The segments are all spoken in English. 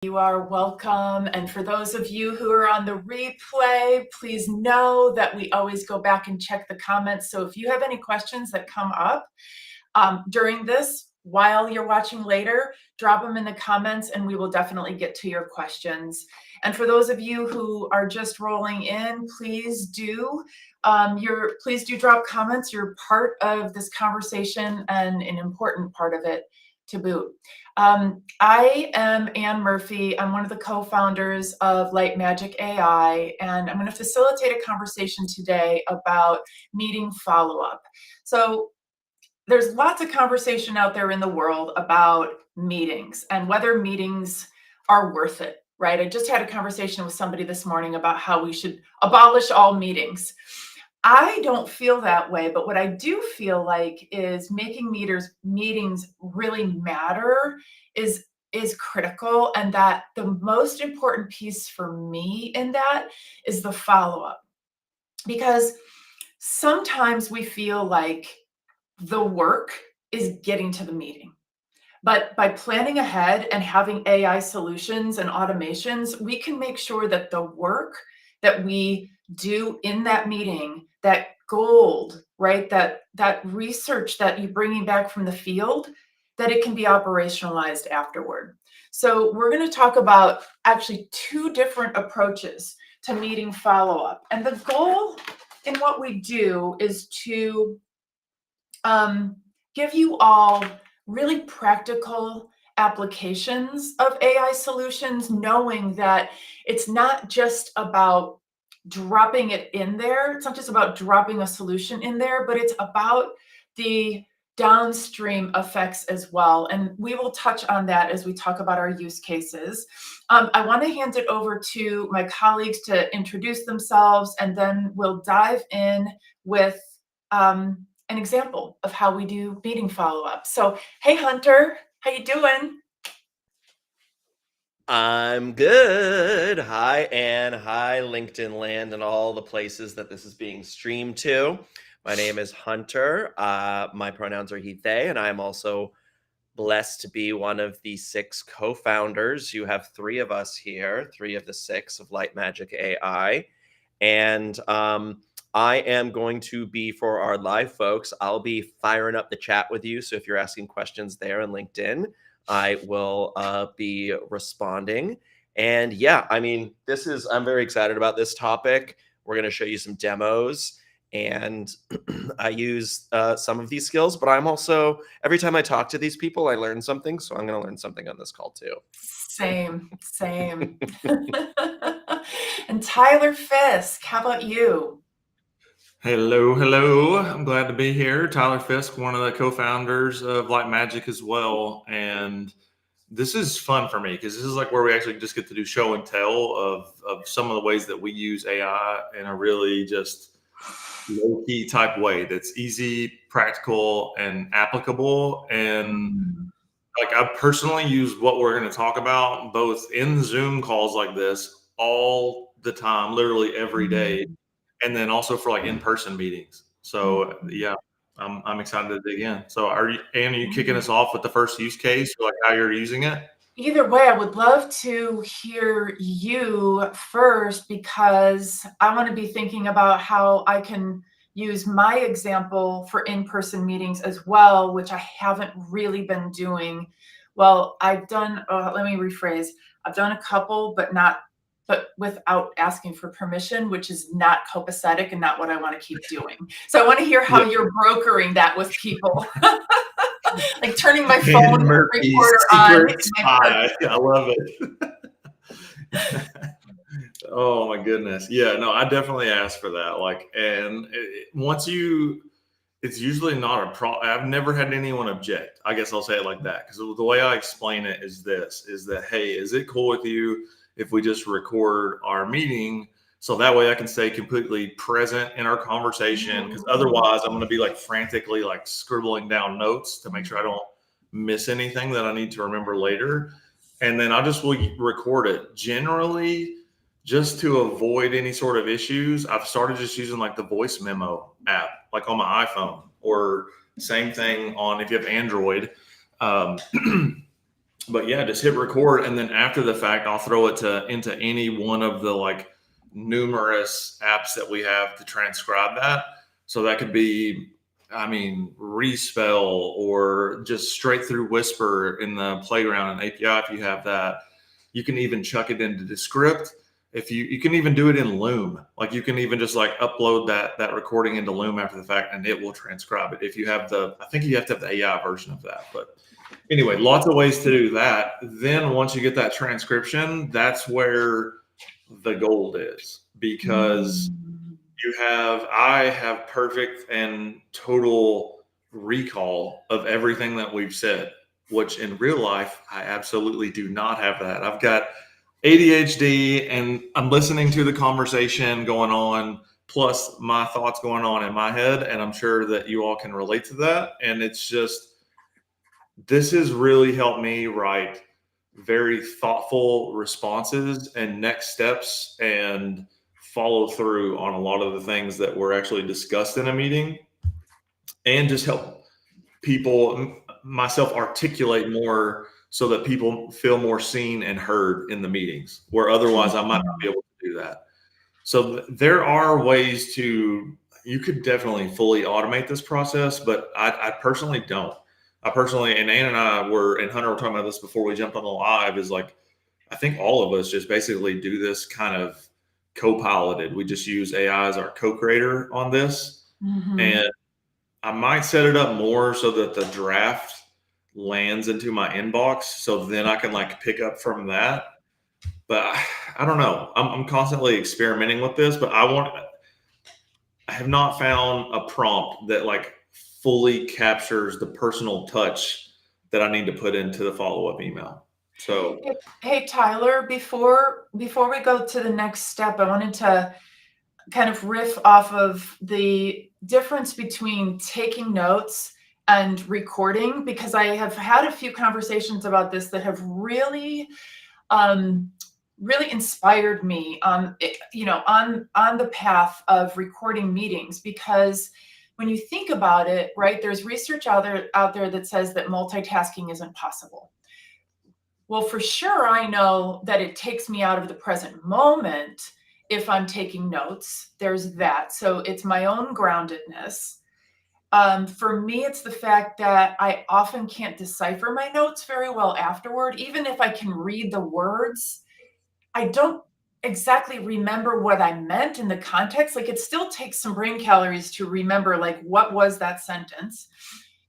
You are welcome. And for those of you who are on the replay, please know that we always go back and check the comments. So if you have any questions that come up during this, while you're watching later, drop them in the comments and we will definitely get to your questions. And for those of you who are just rolling in, please do drop comments. You're part of this conversation and an important part of it to boot. I am Ann Murphy. I'm one of the co-founders of Light Magic AI, and I'm going to facilitate a conversation today about meeting follow-up. So there's lots of conversation out there in the world about meetings and whether meetings are worth it, right? I just had a conversation with somebody this morning about how we should abolish all meetings. I don't feel that way, but what I do feel like is making meetings really matter is critical, and that the most important piece for me in that is the follow-up. Because sometimes we feel like the work is getting to the meeting. But by planning ahead and having AI solutions and automations, we can make sure that the work that we do in that meeting, that gold, right, that research that you're bringing back from the field, that it can be operationalized afterward. So we're going to talk about actually two different approaches to meeting follow-up. And the goal in what we do is to give you all really practical applications of AI solutions, knowing that it's not just about dropping it in there. It's not just about dropping a solution in there, but it's about the downstream effects as well. And we will touch on that as we talk about our use cases. I want to hand it over to my colleagues to introduce themselves, and then we'll dive in with an example of how we do meeting follow-up. So, hey Hunter, how you doing? I'm good. Hi, Ann. Hi, LinkedIn land and all the places that this is being streamed to. My name is Hunter. My pronouns are he, they, and I'm also blessed to be one of the 6 co-founders. You have 3 of us here, 3 of the 6 of Light Magic AI. And I am going to be, for our live folks, I'll be firing up the chat with you. So if you're asking questions there on LinkedIn, I will be responding. And yeah, I mean, I'm very excited about this topic. We're going to show you some demos, and I use some of these skills, but I'm also, every time I talk to these people, I learn something. So I'm going to learn something on this call too. Same. And Tyler Fisk, how about you? Hello. I'm glad to be here. Tyler Fisk, one of the co-founders of Light Magic as well. And this is fun for me because this is like where we actually just get to do show and tell of some of the ways that we use AI in a really just low-key type way that's easy, practical, and applicable. And like I personally use what we're going to talk about both in Zoom calls like this all the time, literally every day, and then also for like in-person meetings. So yeah, I'm excited to dig in. So Ann, are you kicking us off with the first use case, or like how you're using it? Either way, I would love to hear you first, because I want to be thinking about how I can use my example for in-person meetings as well, which I haven't really been doing. Well, I've done, let me rephrase. I've done a couple, but without asking for permission, which is not copacetic and not what I want to keep doing. So I want to hear how you're brokering that with people. Like turning my phone recorder on. I love it. Oh my goodness. Yeah, no, I definitely asked for that. It's usually not a problem. I've never had anyone object. I guess I'll say it like that. Because the way I explain it is that, hey, is it cool with you if we just record our meeting? So that way I can stay completely present in our conversation. Because otherwise I'm going to be like frantically like scribbling down notes to make sure I don't miss anything that I need to remember later. And then I just will record it. Generally, just to avoid any sort of issues, I've started just using like the voice memo app, like on my iPhone, or same thing on if you have Android. But yeah, just hit record, and then after the fact, I'll throw it into any one of the like numerous apps that we have to transcribe that. So that could be, I mean, Respell or just straight through Whisper in the Playground and API if you have that. You can even chuck it into Descript. If you can even do it in Loom. Like you can even just like upload that recording into Loom after the fact, and it will transcribe it. If you have I think you have to have the AI version of that. But anyway, lots of ways to do that. Then once you get that transcription, that's where the gold is, because I have perfect and total recall of everything that we've said, which in real life, I absolutely do not have that. I've got ADHD and I'm listening to the conversation going on, plus my thoughts going on in my head. And I'm sure that you all can relate to that. And it's just, this has really helped me write very thoughtful responses and next steps and follow through on a lot of the things that were actually discussed in a meeting, and just help people, myself, articulate more so that people feel more seen and heard in the meetings, where otherwise I might not be able to do that. So there are ways you could definitely fully automate this process, but I personally don't. And Ann and I and Hunter were talking about this before we jumped on the live, is like, I think all of us just basically do this kind of co-piloted. We just use AI as our co-creator on this. And I might set it up more so that the draft lands into my inbox, so then I can like pick up from that. But I don't know. I'm constantly experimenting with this, but I have not found a prompt that like fully captures the personal touch that I need to put into the follow-up email. So Hey, Tyler, before we go to the next step, I wanted to kind of riff off of the difference between taking notes and recording, because I have had a few conversations about this that have really really inspired me on the path of recording meetings. Because when you think about it, right, there's research out there that says that multitasking isn't possible. Well, for sure, I know that it takes me out of the present moment if I'm taking notes. There's that. So it's my own groundedness. For me, it's the fact that I often can't decipher my notes very well afterward. Even if I can read the words, I don't exactly remember what I meant in the context. Like, it still takes some brain calories to remember, like, what was that sentence?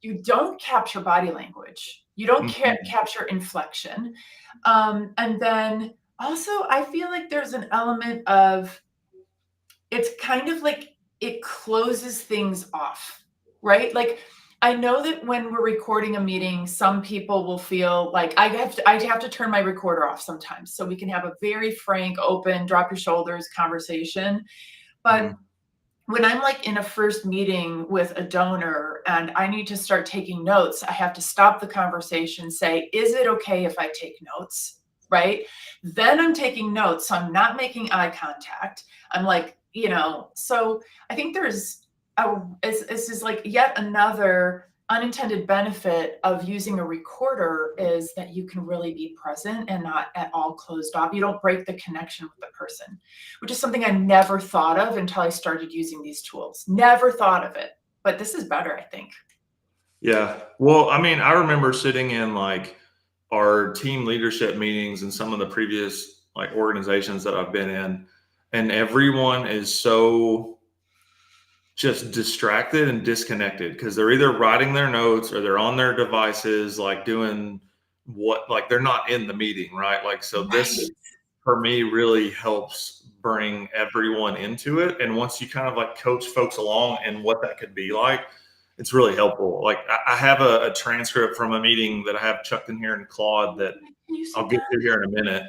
You don't capture body language. You don't capture inflection. And then also, I feel like there's an element of, it's kind of like it closes things off, right? Like, I know that when we're recording a meeting, some people will feel like I have to turn my recorder off sometimes so we can have a very frank, open, drop your shoulders conversation. But when I'm like in a first meeting with a donor and I need to start taking notes, I have to stop the conversation, say, is it okay if I take notes? Right? Then I'm taking notes. So I'm not making eye contact. I'm like, so I think this is like yet another unintended benefit of using a recorder, is that you can really be present and not at all closed off. You don't break the connection with the person, which is something I never thought of until I started using these tools. Never thought of it, but this is better, I think. Yeah. Well, I mean, I remember sitting in like our team leadership meetings and some of the previous like organizations that I've been in, and everyone is so just distracted and disconnected because they're either writing their notes or they're on their devices, like doing like they're not in the meeting, right? Like, so this for me really helps bring everyone into it. And once you kind of like coach folks along and what that could be like, it's really helpful. Like I have a transcript from a meeting that I have chucked in here in Claude that I'll get to here in a minute,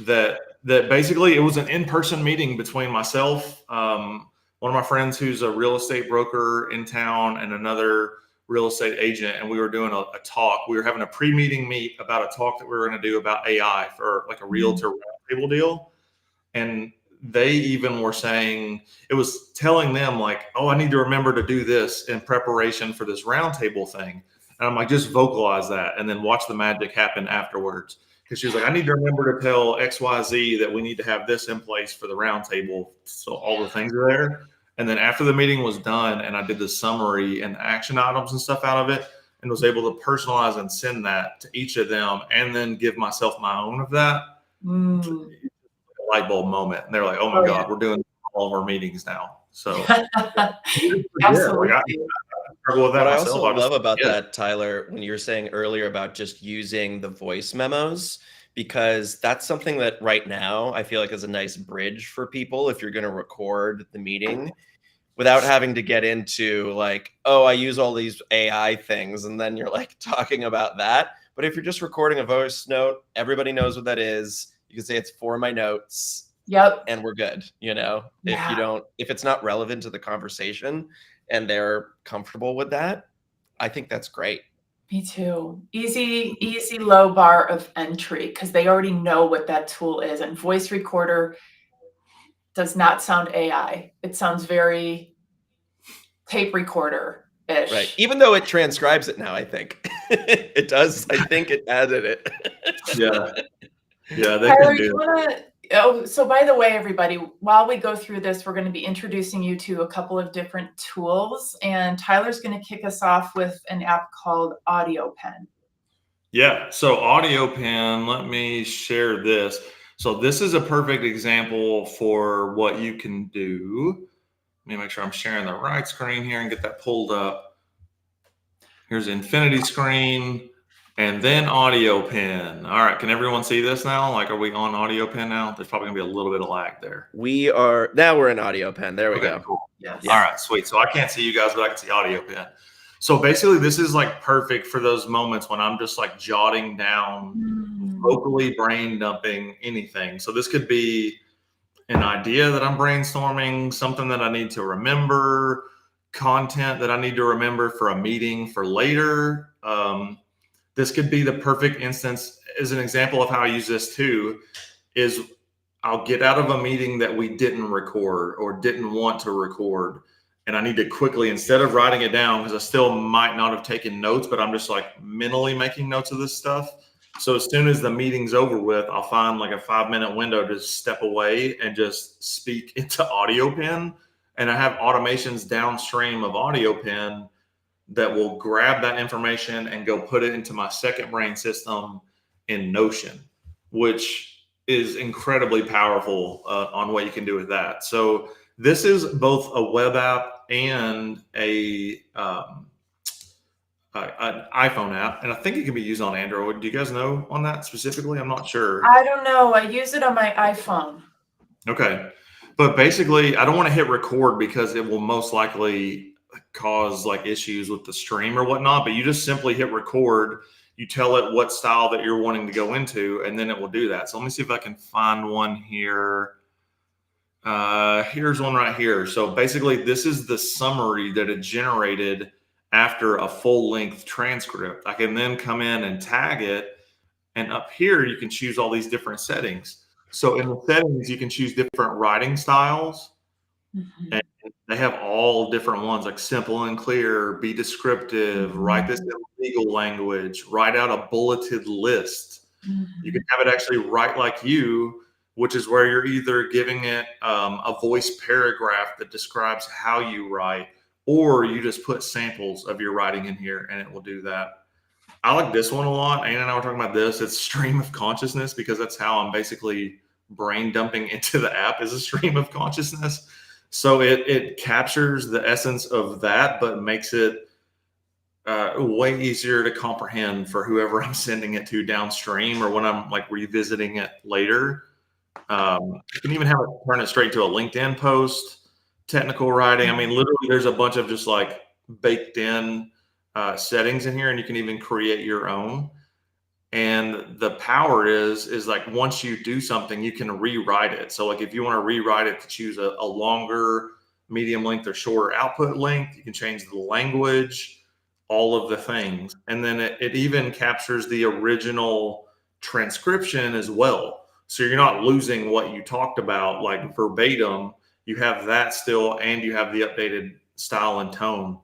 that basically it was an in-person meeting between myself, one of my friends who's a real estate broker in town, and another real estate agent. And we were doing a talk. We were having a pre-meeting meet about a talk that we were going to do about AI for like a realtor roundtable deal. And they even were saying, it was telling them like, oh, I need to remember to do this in preparation for this roundtable thing. And I'm like, just vocalize that and then watch the magic happen afterwards. Because she was like, I need to remember to tell XYZ that we need to have this in place for the round table. So all the things are there. And then after the meeting was done and I did the summary and action items and stuff out of it and was able to personalize and send that to each of them and then give myself my own of that, Mm. light bulb moment. And they're like, oh my God, we're doing all of our meetings now. So Absolutely. I struggle with that What I myself. also love about yeah. that, Tyler, when you were saying earlier about just using the voice memos, because that's something that right now I feel like is a nice bridge for people if you're going to record the meeting without having to get into like, oh, I use all these AI things, and then you're like talking about that. But if you're just recording a voice note, everybody knows what that is. You can say it's for my notes. Yep. And we're good, you know. Yeah. If it's not relevant to the conversation and they're comfortable with that, I think that's great. Me too. Easy low bar of entry because they already know what that tool is. And voice recorder does not sound AI. It sounds very tape recorder-ish. Right. Even though it transcribes it now, I think it does. I think it added it. Yeah. Yeah, they Tyler, can do you wanna? Oh, so by the way, everybody, while we go through this, we're going to be introducing you to a couple of different tools, and Tyler's going to kick us off with an app called AudioPen. Yeah. So AudioPen, let me share this. So this is a perfect example for what you can do. Let me make sure I'm sharing the right screen here and get that pulled up. Here's Infinity screen and then AudioPen. All right. Can everyone see this now? Like, are we on AudioPen now? There's probably gonna be a little bit of lag there. We are now we're in AudioPen. There we go. Cool. Yes. All right, sweet. So I can't see you guys, but I can see AudioPen. So basically, this is like perfect for those moments when I'm just like jotting down, vocally brain dumping anything. So this could be an idea that I'm brainstorming, something that I need to remember, content that I need to remember for a meeting for later. This could be the perfect instance. As an example of how I use this too, is I'll get out of a meeting that we didn't record or didn't want to record. And I need to quickly, instead of writing it down, because I still might not have taken notes, but I'm just like mentally making notes of this stuff. So as soon as the meeting's over with, I'll find like a 5-minute window to step away and just speak into AudioPen. And I have automations downstream of AudioPen that will grab that information and go put it into my second brain system in Notion, which is incredibly powerful on what you can do with that. So this is both a web app and an iPhone app, and I think it can be used on Android. Do you guys know on that specifically? I'm not sure. I don't know. I use it on my iPhone. Okay. But basically, I don't want to hit record because it will most likely cause like issues with the stream or whatnot, but you just simply hit record. You tell it what style that you're wanting to go into, and then it will do that. So let me see if I can find one here. Here's one right here. So basically, this is the summary that it generated after a full-length transcript. I can then come in and tag it, and up here, you can choose all these different settings. So in the settings, you can choose different writing styles. Mm-hmm. And they have all different ones, like simple and clear, be descriptive, write this in legal language, write out a bulleted list. Mm-hmm. You can have it actually write like you, which is where you're either giving it a voice paragraph that describes how you write, or you just put samples of your writing in here and it will do that. I like this one a lot. Anna and I were talking about this. It's stream of consciousness, because that's how I'm basically brain dumping into the app, is a stream of consciousness. So it captures the essence of that, but makes it way easier to comprehend for whoever I'm sending it to downstream, or when I'm like revisiting it later. You can even have it turn it straight to a LinkedIn post, technical writing. I mean, literally there's a bunch of just like baked in settings in here, and you can even create your own. And the power is like, once you do something, you can rewrite it. So like if you want to rewrite it to choose a longer, medium length, or shorter output length, you can change the language, all of the things. And then it even captures the original transcription as well. So you're not losing what you talked about like verbatim. You have that still, and you have the updated style and tone.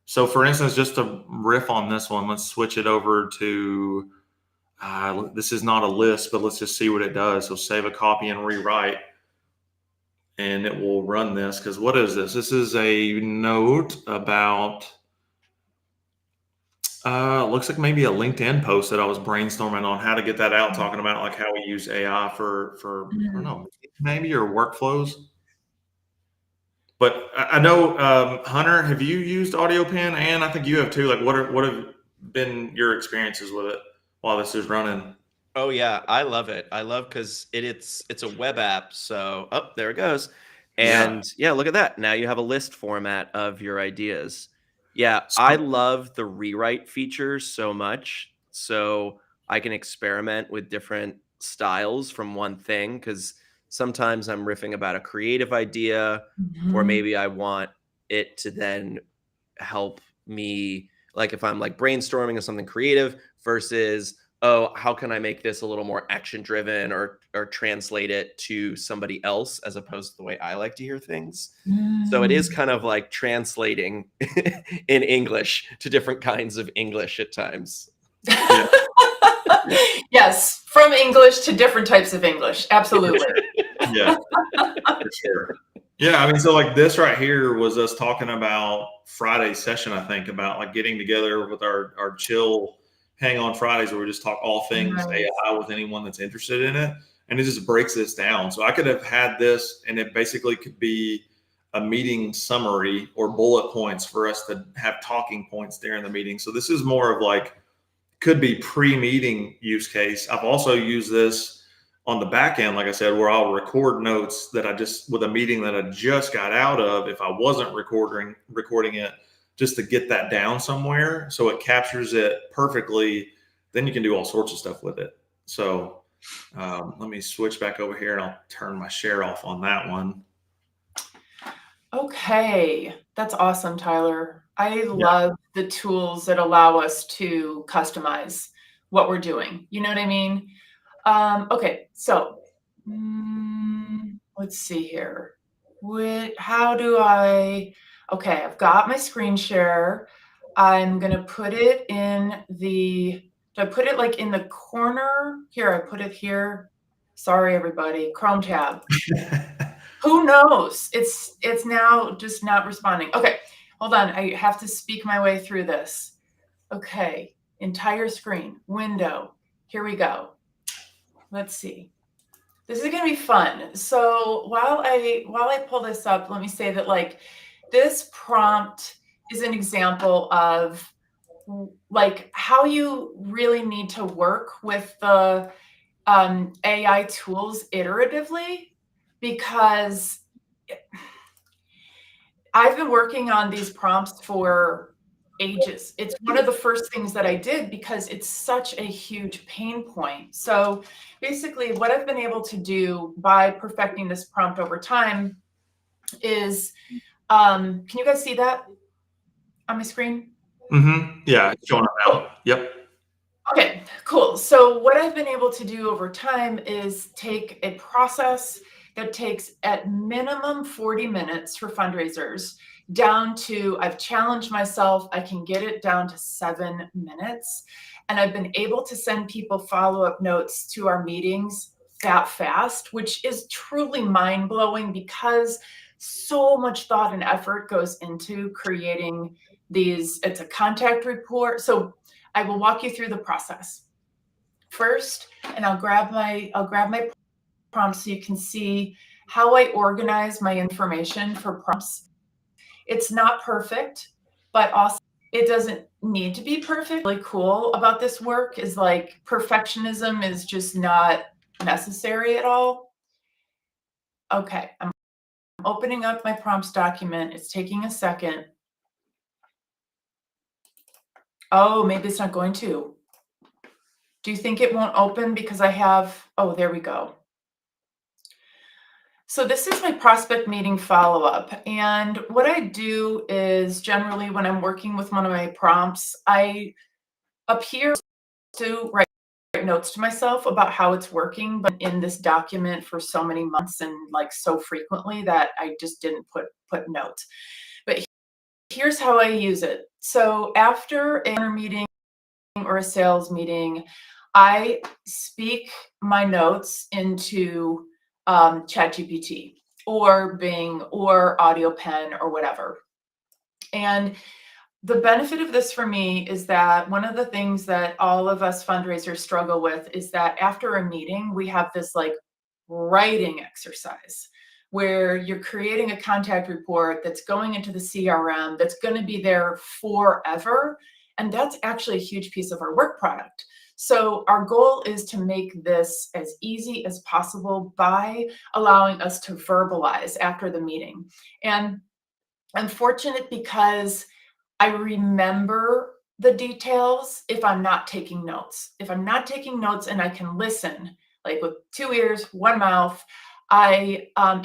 So for instance, just to riff on this one, let's switch it over to, this is not a list, but let's just see what it does. So save a copy and rewrite, and it will run this. Because what is this? This is a note about, looks like maybe a LinkedIn post that I was brainstorming on how to get that out, talking about like how we use AI for I don't know, maybe your workflows. But I know, Hunter, have you used AudioPen? And I think you have too. Like, what have been your experiences with it while this is running? Oh yeah, I love it. I love because it's a web app. So there it goes. Yeah. And yeah, look at that. Now you have a list format of your ideas. Yeah, I love the rewrite feature so much. So I can experiment with different styles from one thing because sometimes I'm riffing about a creative idea, or Mhm. maybe I want it to then help me, like if I'm like brainstorming of something creative versus, oh, how can I make this a little more action driven, or translate it to somebody else as opposed to the way I like to hear things. So it is Mm. kind of like translating in English to different kinds of English at times. Yeah. Yes, from English to different types of English. Absolutely. Yeah, for sure. Yeah, I mean, so like this right here was us talking about Friday session, I think, about like getting together with our chill hang on Fridays where we just talk all things Nice. AI with anyone that's interested in it. And it just breaks this down. So I could have had this and it basically could be a meeting summary or bullet points for us to have talking points during the meeting. So this is more of like, could be pre-meeting use case. I've also used this on the back end, like I said, where I'll record notes that I just, with a meeting that I just got out of, if I wasn't recording it, just to get that down somewhere so it captures it perfectly. Then you can do all sorts of stuff with it. So let me switch back over here and I'll turn my share off on that one. Okay, that's awesome, Tyler. I Yeah. love the tools that allow us to customize what we're doing. You know what I mean? Okay, so let's see here. How do I? Okay, I've got my screen share. I'm gonna put it in the. Do I put it like in the corner? Here, I put it here. Sorry, everybody. Chrome tab. Who knows? It's now just not responding. Okay, hold on. I have to speak my way through this. Okay, entire screen, window. Here we go. Let's see. This is going to be fun. So while I pull this up, let me say that like this prompt is an example of like how you really need to work with the AI tools iteratively, because I've been working on these prompts for ages. It's one of the first things that I did because it's such a huge pain point. So basically what I've been able to do by perfecting this prompt over time is, can you guys see that on my screen? Mm-hmm. Yeah, it's showing up now. Yep. Okay, cool. So what I've been able to do over time is take a process that takes at minimum 40 minutes for fundraisers down to, I've challenged myself, I can get it down to 7 minutes. And I've been able to send people follow-up notes to our meetings that fast, which is truly mind-blowing because so much thought and effort goes into creating these. It's a contact report. So I will walk you through the process first, and I'll grab my prompts so you can see how I organize my information for prompts. It's not perfect, but also it doesn't need to be perfect. Really cool about this work is like perfectionism is just not necessary at all. Okay, I'm opening up my prompts document. It's taking a second. Oh, maybe it's not going to. Do you think it won't open because I have, oh, there we go. So this is my prospect meeting follow-up. And what I do is generally when I'm working with one of my prompts, I appear to write notes to myself about how it's working, but in this document for so many months and like so frequently that I just didn't put notes. But here's how I use it. So after a meeting or a sales meeting, I speak my notes into ChatGPT or Bing or AudioPen or whatever. And the benefit of this for me is that one of the things that all of us fundraisers struggle with is that after a meeting, we have this like writing exercise where you're creating a contact report that's going into the CRM that's going to be there forever. And that's actually a huge piece of our work product. So our goal is to make this as easy as possible by allowing us to verbalize after the meeting. And I'm fortunate because I remember the details if I'm not taking notes. If I'm not taking notes and I can listen, like with 2 ears, 1 mouth, I am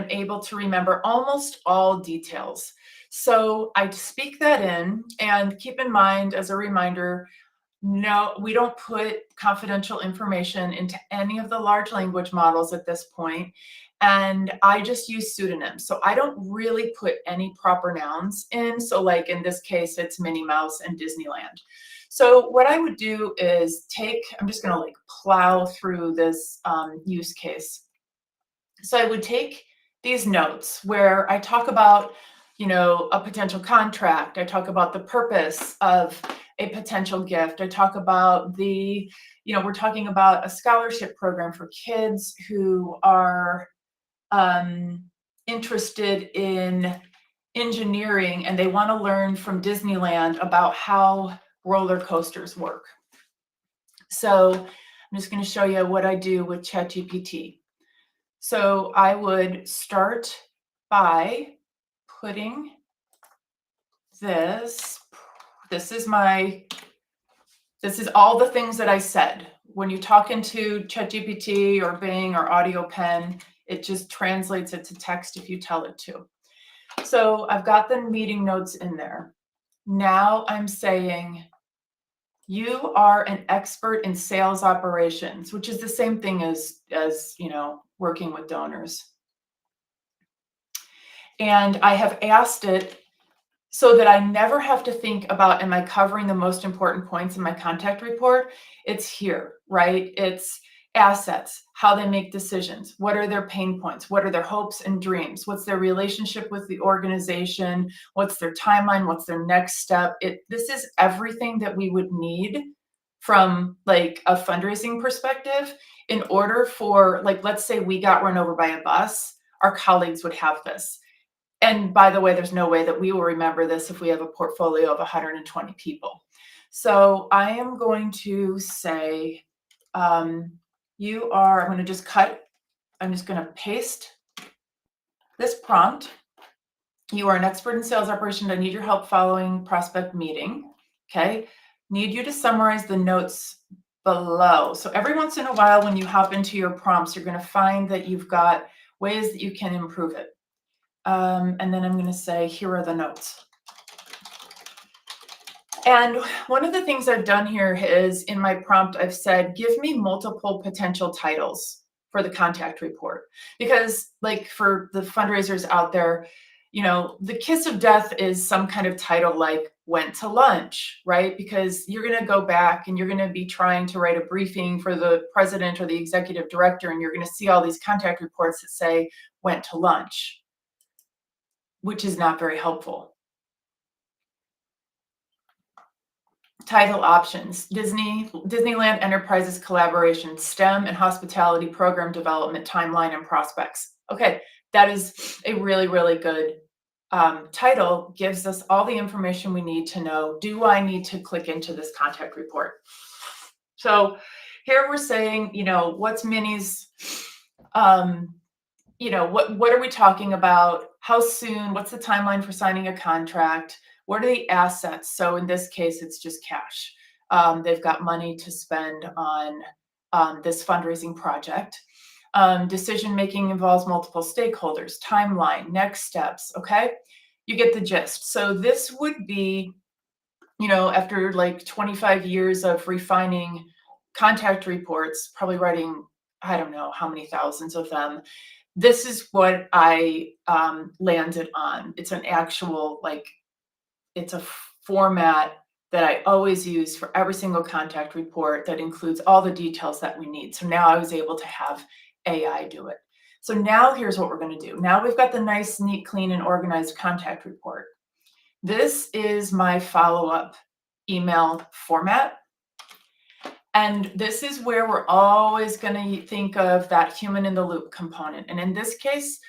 able to remember almost all details. So I speak that in, and keep in mind as a reminder, no, we don't put confidential information into any of the large language models at this point. And I just use pseudonyms. So I don't really put any proper nouns in. So like in this case, it's Minnie Mouse and Disneyland. So what I would do is I'm just gonna like plow through this use case. So I would take these notes where I talk about, a potential contract. I talk about the purpose of a potential gift. I talk about we're talking about a scholarship program for kids who are interested in engineering and they want to learn from Disneyland about how roller coasters work. So I'm just going to show you what I do with ChatGPT. So I would start by putting this is all the things that I said. When you talk into ChatGPT or Bing or AudioPen, it just translates it to text if you tell it to. So I've got the meeting notes in there. Now I'm saying, you are an expert in sales operations, which is the same thing as working with donors. And I have asked it so that I never have to think about, am I covering the most important points in my contact report? It's here, right? It's assets, how they make decisions, what are their pain points, what are their hopes and dreams, what's their relationship with the organization, what's their timeline, what's their next step. This is everything that we would need from like a fundraising perspective in order for, like, let's say we got run over by a bus, our colleagues would have this. And by the way, there's no way that we will remember this if we have a portfolio of 120 people. So I am going to say, I'm going to just I'm just going to paste this prompt. You are an expert in sales operations. I need your help following prospect meeting. Okay. Need you to summarize the notes below. So every once in a while, when you hop into your prompts, you're going to find that you've got ways that you can improve it. And then I'm going to say, here are the notes. And one of the things I've done here is in my prompt, I've said, give me multiple potential titles for the contact report. Because like for the fundraisers out there, the kiss of death is some kind of title like went to lunch, right? Because you're going to go back and you're going to be trying to write a briefing for the president or the executive director, and you're going to see all these contact reports that say went to lunch, which is not very helpful. Title options: Disneyland Enterprises collaboration, STEM and hospitality program development, timeline and prospects. Okay, that is a really, really good title. Gives us all the information we need to know, do I need to click into this contact report? So here we're saying, what's Minnie's, what are we talking about? How soon? What's the timeline for signing a contract? What are the assets? So in this case, it's just cash. They've got money to spend on this fundraising project. Decision-making involves multiple stakeholders, timeline, next steps, okay? You get the gist. So this would be, after like 25 years of refining contact reports, probably writing, I don't know how many thousands of them, this is what I landed on. It's an actual, it's a format that I always use for every single contact report that includes all the details that we need. So now I was able to have AI do it. So now here's what we're going to do. Now we've got the nice, neat, clean, and organized contact report. This is my follow-up email format. And this is where we're always going to think of that human in the loop component. And in this case,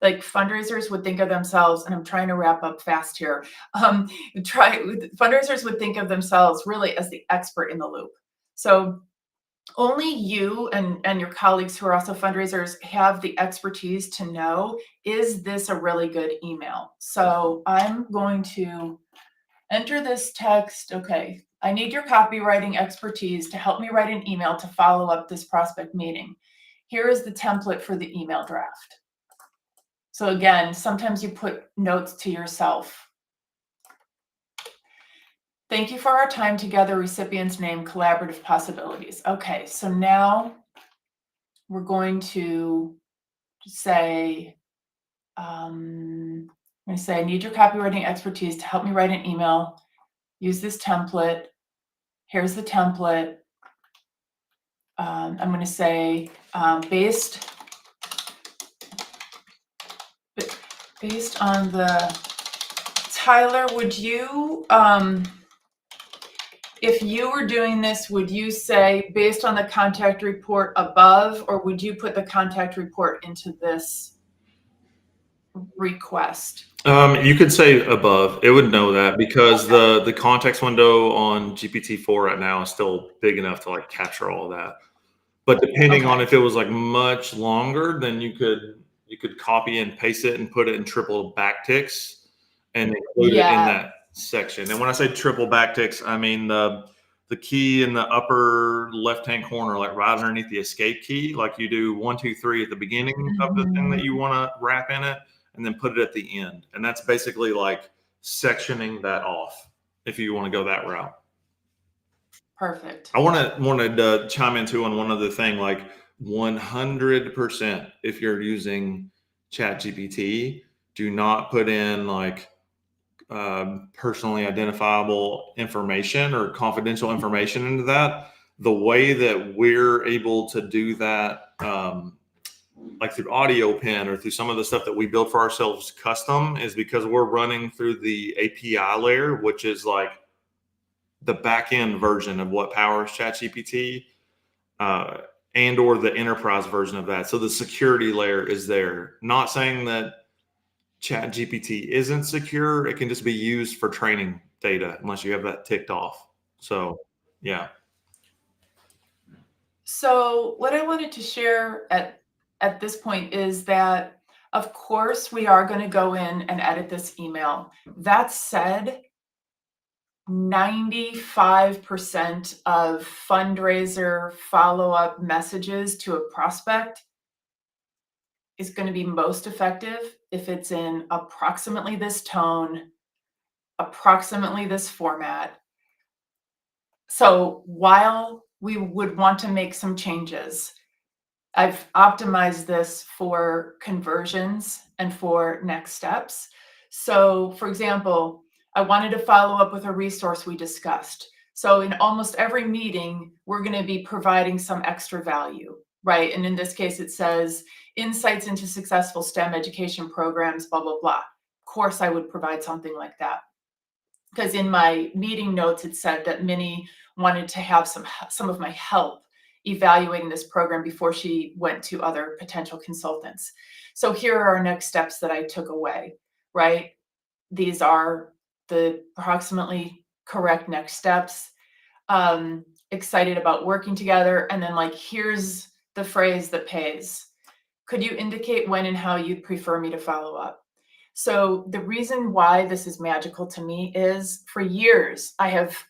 like fundraisers would think of themselves, and I'm trying to wrap up fast here. Fundraisers would think of themselves really as the expert in the loop. So only you and your colleagues who are also fundraisers have the expertise to know, is this a really good email? So I'm going to enter this text. Okay, I need your copywriting expertise to help me write an email to follow up this prospect meeting. Here is the template for the email draft. So again, sometimes you put notes to yourself. Thank you for our time together, recipient's name, collaborative possibilities. Okay, so now we're going to say, I need your copywriting expertise to help me write an email. Use this template. Here's the template. I'm going to say, based on the, Tyler, would you, if you were doing this, would you say based on the contact report above, or would you put the contact report into this request? You could say above. It would know that because okay, the context window on GPT-4 right now is still big enough to like capture all of that. But depending on if it was like much longer, then you could copy and paste it and put it in triple backticks and include it in that section. And when I say triple backticks, I mean the key in the upper left-hand corner, like right underneath the escape key, like you do 1, 2, 3 at the beginning of the thing that you want to wrap in it, and then put it at the end. And that's basically like sectioning that off if you want to go that route. Perfect. I wanted to chime in too on one other thing, like 100%, if you're using ChatGPT, do not put in like personally identifiable information or confidential information into that. The way that we're able to do that, like through AudioPen or through some of the stuff that we build for ourselves custom, is because we're running through the API layer, which is like the back end version of what powers ChatGPT, and or the enterprise version of that. So the security layer is there. Not saying that ChatGPT isn't secure. It can just be used for training data unless you have that ticked off. So yeah. So what I wanted to share at this point is that, of course, we are going to go in and edit this email. That said, 95% of fundraiser follow-up messages to a prospect is going to be most effective if it's in approximately this tone, approximately this format. So while we would want to make some changes, I've optimized this for conversions and for next steps. So for example, I wanted to follow up with a resource we discussed. So in almost every meeting, we're going to be providing some extra value, right? And in this case, it says insights into successful STEM education programs, blah, blah, blah. Of course, I would provide something like that. Because in my meeting notes, it said that Minnie wanted to have some of my help evaluating this program before she went to other potential consultants. So here are our next steps that I took away, right? These are the approximately correct next steps. Excited about working together. And then like, here's the phrase that pays. Could you indicate when and how you'd prefer me to follow up? So the reason why this is magical to me is for years, I've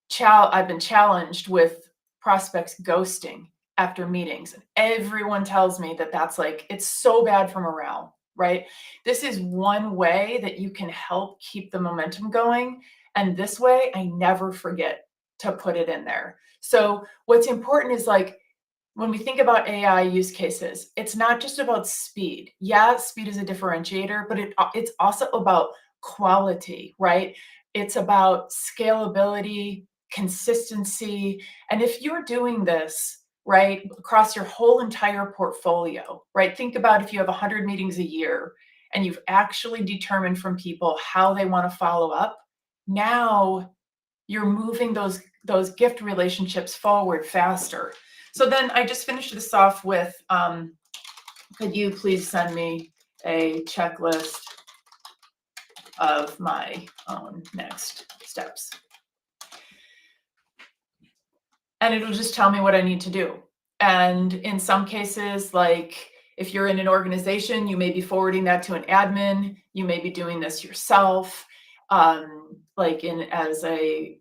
been challenged with prospects ghosting after meetings. And everyone tells me that that's like, it's so bad for morale, right? This is one way that you can help keep the momentum going. And this way, I never forget to put it in there. So what's important is like, when we think about AI use cases, it's not just about speed. Yeah, speed is a differentiator, but it's also about quality, right? It's about scalability, consistency. And if you're doing this, right, across your whole entire portfolio, right, think about if you have 100 meetings a year and you've actually determined from people how they want to follow up, now you're moving those gift relationships forward faster. So then I just finished this off with, could you please send me a checklist of my own next steps? And it'll just tell me what I need to do. And in some cases, like if you're in an organization, you may be forwarding that to an admin, you may be doing this yourself. Like as a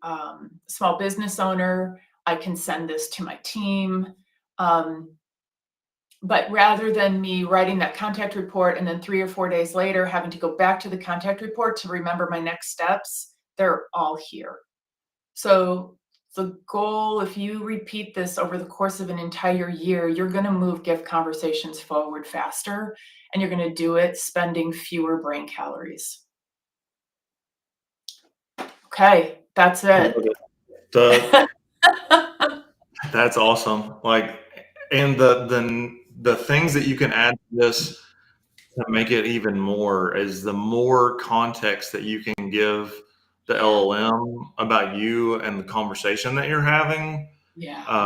small business owner, I can send this to my team. But rather than me writing that contact report and then 3 or 4 days later having to go back to the contact report to remember my next steps, they're all here. So the goal, if you repeat this over the course of an entire year, you're going to move gift conversations forward faster, and you're going to do it spending fewer brain calories. Okay, that's it. That's awesome. Like, and the things that you can add to this to make it even more is the more context that you can give the LLM about you and the conversation that you're having. Yeah.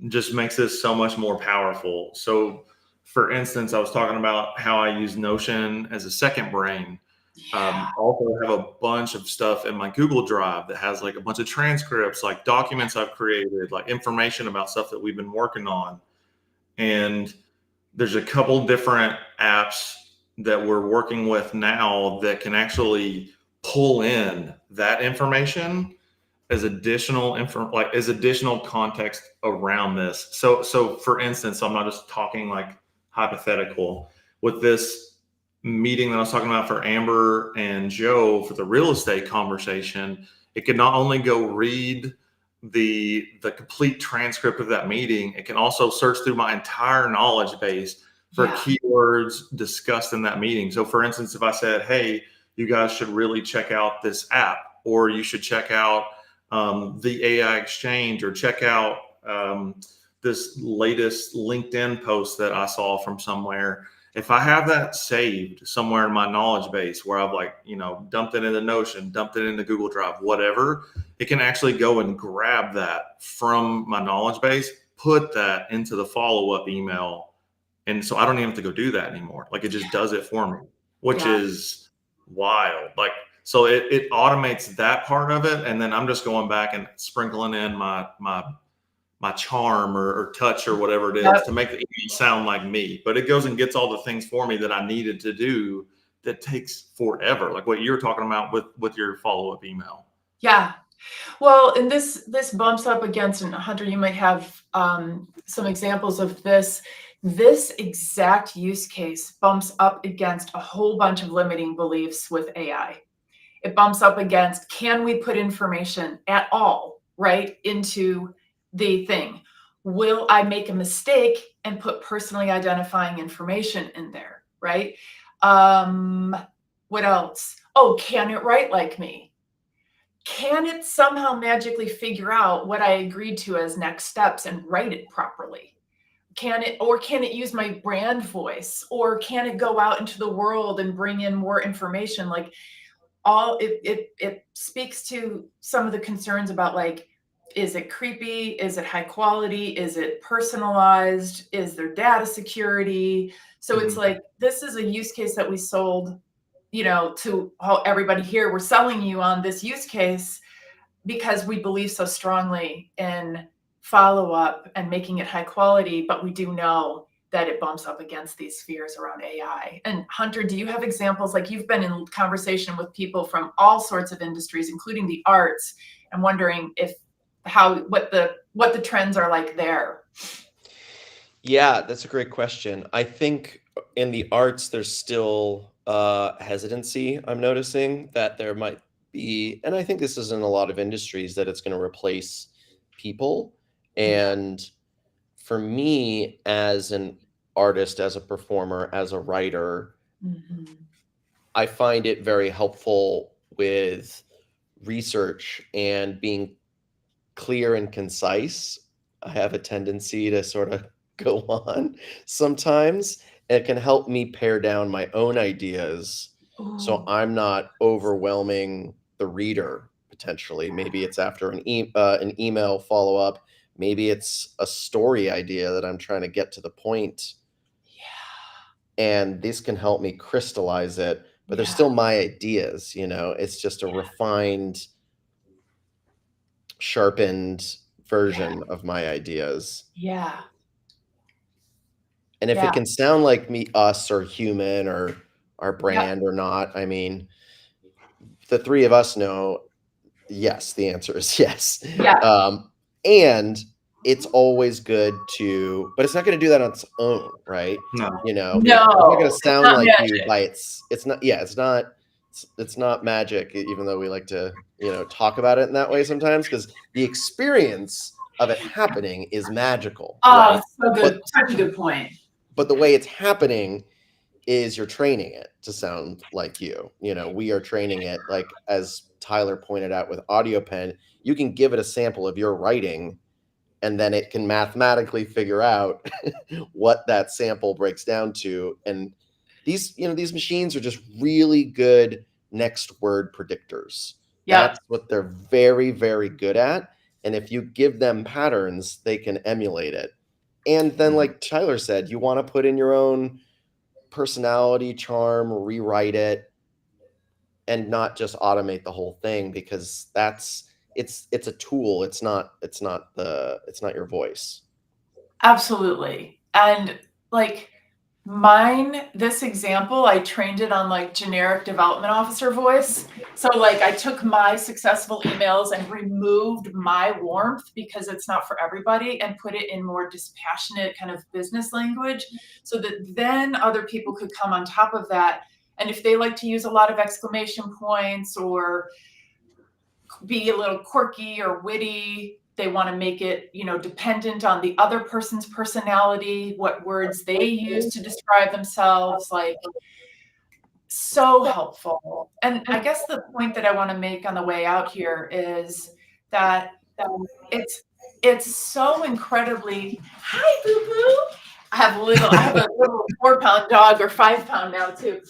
Just makes this so much more powerful. So, for instance, I was talking about how I use Notion as a second brain. Yeah. I also have a bunch of stuff in my Google Drive that has like a bunch of transcripts, like documents I've created, like information about stuff that we've been working on. And there's a couple different apps that we're working with now that can actually pull in that information as additional as additional context around this. So for instance, I'm not just talking like hypothetical with this meeting that I was talking about for Amber and Joe for the real estate conversation. It could not only go read the complete transcript of that meeting, it can also search through my entire knowledge base for keywords discussed in that meeting. So for instance, if I said, hey, you guys should really check out this app, or you should check out the AI Exchange, or check out this latest LinkedIn post that I saw from somewhere. If I have that saved somewhere in my knowledge base where I've dumped it into Notion, dumped it into Google Drive, whatever, it can actually go and grab that from my knowledge base, put that into the follow-up email. And so I don't even have to go do that anymore. Like, it just does it for me, which is wild. Like, so it automates that part of it. And then I'm just going back and sprinkling in my charm or touch or whatever it is to make the email sound like me. But it goes and gets all the things for me that I needed to do that takes forever. Like what you're talking about with your follow-up email. Yeah. Well, and this bumps up against, and Hunter, you might have some examples of this. This exact use case bumps up against a whole bunch of limiting beliefs with AI. It bumps up against, can we put information at all, right, into the thing? Will I make a mistake and put personally identifying information in there, right? What else? Oh, can it write like me? Can it somehow magically figure out what I agreed to as next steps and write it properly? Can it use my brand voice? Or can it go out into the world and bring in more information? Like, it speaks to some of the concerns about, like, is it creepy? Is it high quality? Is it personalized? Is there data security? So it's like, this is a use case that we sold, to everybody here. We're selling you on this use case because we believe so strongly in follow-up and making it high quality, but we do know that it bumps up against these fears around AI. And Hunter, do you have examples? Like, you've been in conversation with people from all sorts of industries, including the arts. I'm wondering what the trends are like there. Yeah, that's a great question. I think in the arts, there's still hesitancy. I'm noticing that there might be, and I think this is in a lot of industries, that it's going to replace people. And for me, as an artist, as a performer, as a writer, I find it very helpful with research and being clear and concise, I have a tendency to sort of go on sometimes. It can help me pare down my own ideas so Ooh, I'm not overwhelming the reader potentially. Maybe it's after an email follow up. Maybe it's a story idea that I'm trying to get to the point, yeah, and this can help me crystallize it. But they're yeah, still my ideas, you know. It's just a refined, sharpened yeah, version of my ideas. yeah, And if it yeah, can sound like me, us, or human, or our yeah, brand or not, I mean, the three of us know, yes, the answer is yes. yeah. And it's always good to, but it's not going to do that on its own, right? No. You know, it's not going No, to it's sound not like you magic. by it's not, yeah, it's not magic, even though we like to, you know, talk about it in that way sometimes, because the experience of it happening is magical, Oh, right? so But good. Such a good point. the way it's happening is you're training it to sound like you. You know, we are training it, like as Tyler pointed out with AudioPen, you can give it a sample of your writing and then it can mathematically figure out what that sample breaks down to. And these, you know, these machines are just really good next word predictors. Yep. That's what they're very, very good at. And if you give them patterns, they can emulate it. And then, like Tyler said, you want to put in your own personality, charm, rewrite it, and not just automate the whole thing, because it's a tool. It's not your voice. Absolutely. And like this example, I trained it on like generic development officer voice. So like I took my successful emails and removed my warmth because it's not for everybody and put it in more dispassionate kind of business language so that then other people could come on top of that. And if they like to use a lot of exclamation points or be a little quirky or witty, they want to make it, you know, dependent on the other person's personality, what words they use to describe themselves, like so helpful. And I guess the point that I want to make on the way out here is that it's it's so incredibly hi boo boo. I have a little 4-pound dog or 5-pound now too.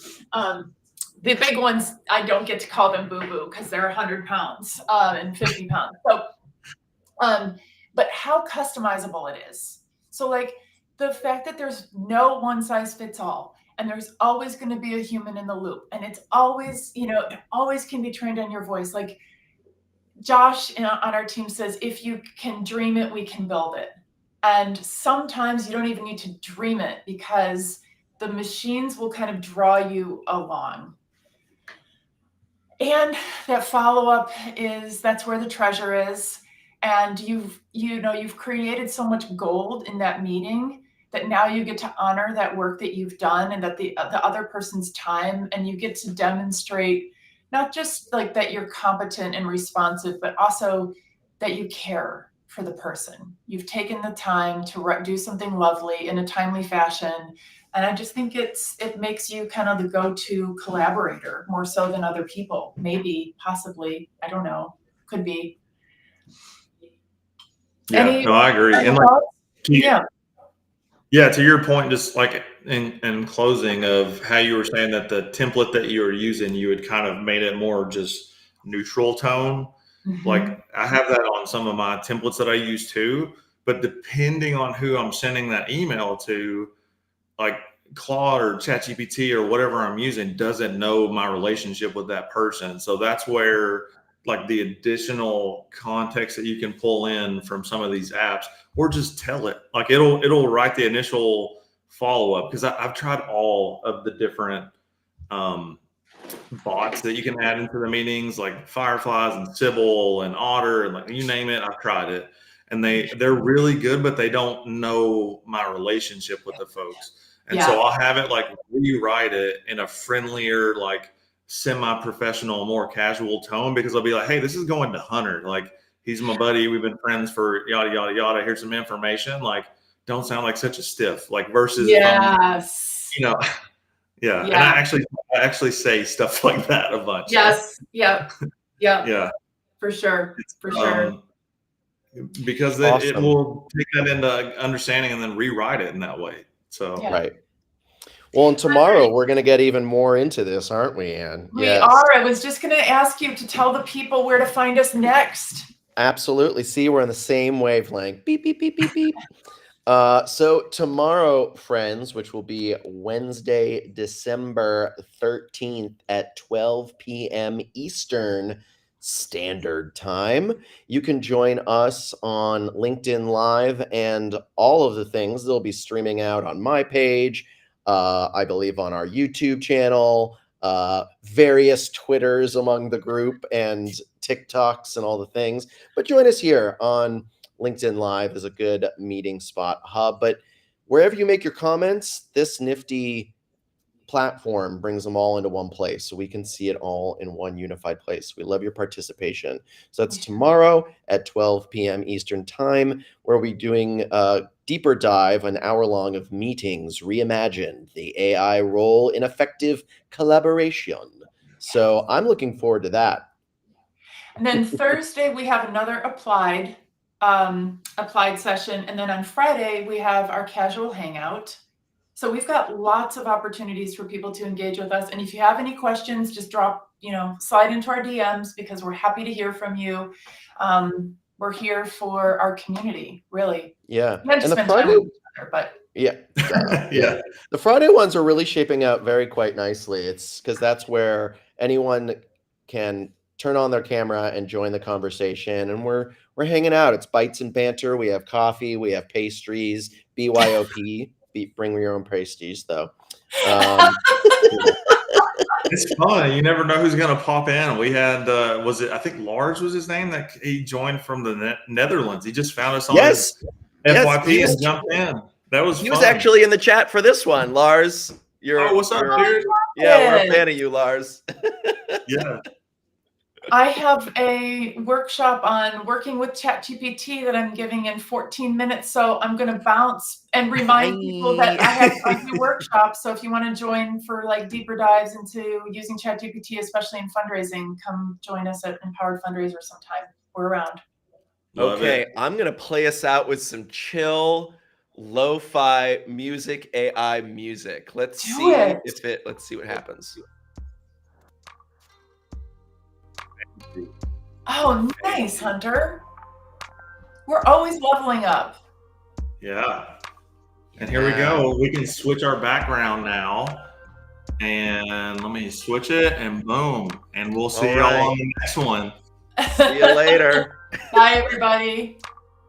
The big ones, I don't get to call them boo boo because they're 100 pounds and 50 pounds. So, but how customizable it is. So, like the fact that there's no one size fits all, and there's always going to be a human in the loop, and it's always, you know, it always can be trained on your voice. Like Josh on our team says, if you can dream it, we can build it. And sometimes you don't even need to dream it because the machines will kind of draw you along. And that follow-up that's where the treasure is. And you've created so much gold in that meeting that now you get to honor that work that you've done and that the other person's time, and you get to demonstrate not just like that you're competent and responsive, but also that you care for the person. You've taken the time to do something lovely in a timely fashion. And I just think it makes you kind of the go-to collaborator more so than other people. Maybe, possibly, I don't know, could be. Yeah, no, I agree. And like, Thoughts? to, Yeah, to your point, just like in closing of how you were saying that the template that you were using, you had kind of made it more just neutral tone. Like I have that on some of my templates that I use too, but depending on who I'm sending that email to, like Claude or ChatGPT or whatever I'm using doesn't know my relationship with that person. So that's where like the additional context that you can pull in from some of these apps, or just tell it, like it'll write the initial follow up, because I've tried all of the different bots that you can add into the meetings, like Fireflies and Sybil and Otter and like you name it, I've tried it, and they're really good, but they don't know my relationship with the folks. And yeah, so I'll have it like rewrite it in a friendlier, like semi-professional, more casual tone, because I'll be like, hey, this is going to Hunter. Like he's my buddy. We've been friends for yada, yada, yada. Here's some information. Like, don't sound like such a stiff, like versus if I'm, yes, you know, yeah. And yeah, I actually say stuff like that a bunch. yes, yep, yep. Yeah. For sure. For sure. Because it Awesome. will take that into understanding and then rewrite it in that way. So Yeah. Right. Well, and tomorrow we're going to get even more into this, aren't we, Anne? We are. I was just going to ask you to tell the people where to find us next. Absolutely. See, we're on the same wavelength. Beep, beep, beep, beep, beep. So tomorrow, friends, which will be Wednesday, December 13th at 12 p.m. Eastern Standard Time, you can join us on LinkedIn Live and all of the things. They'll be streaming out on my page, I believe on our YouTube channel, various Twitters among the group, and TikToks and all the things. But join us here on LinkedIn Live is a good meeting spot hub. But wherever you make your comments, this nifty platform brings them all into one place so we can see it all in one unified place. We love your participation. So that's tomorrow at 12 p.m. Eastern Time, where we're doing a deeper dive, an hour long of meetings, reimagined, the AI role in effective collaboration. So I'm looking forward to that. And then Thursday we have another applied session, and then on Friday we have our casual hangout. So we've got lots of opportunities for people to engage with us. And if you have any questions, just slide into our DMs, because we're happy to hear from you. We're here for our community, really. Yeah. We have to And the spend time Friday, with each other, but yeah. yeah. The Friday ones are really shaping out quite nicely. It's because that's where anyone can turn on their camera and join the conversation, and we're hanging out. It's bites and banter. We have coffee, we have pastries, BYOP. Bring your own pastries, though. It's fun. You never know who's going to pop in. We had, I think Lars was his name, that he joined from the Netherlands. He just found us on Yes. his FYP Yes, and jumped in. That was He fun. was actually in the chat for this one, Lars. Oh, what's up, dude? Yeah, we're a fan of you, Lars. Yeah. I have a workshop on working with ChatGPT that I'm giving in 14 minutes. So I'm going to bounce and remind people that I do workshops. So if you want to join for like deeper dives into using ChatGPT, especially in fundraising, come join us at Empowered Fundraiser sometime. We're around. Okay, I'm going to play us out with some chill, lo-fi music, AI music. Let's see what happens. Oh, nice, Hunter. We're always leveling up. Yeah. And here we go. We can switch our background now. And let me switch it, and boom. And we'll see y'all on the next one. See you later. Bye, everybody.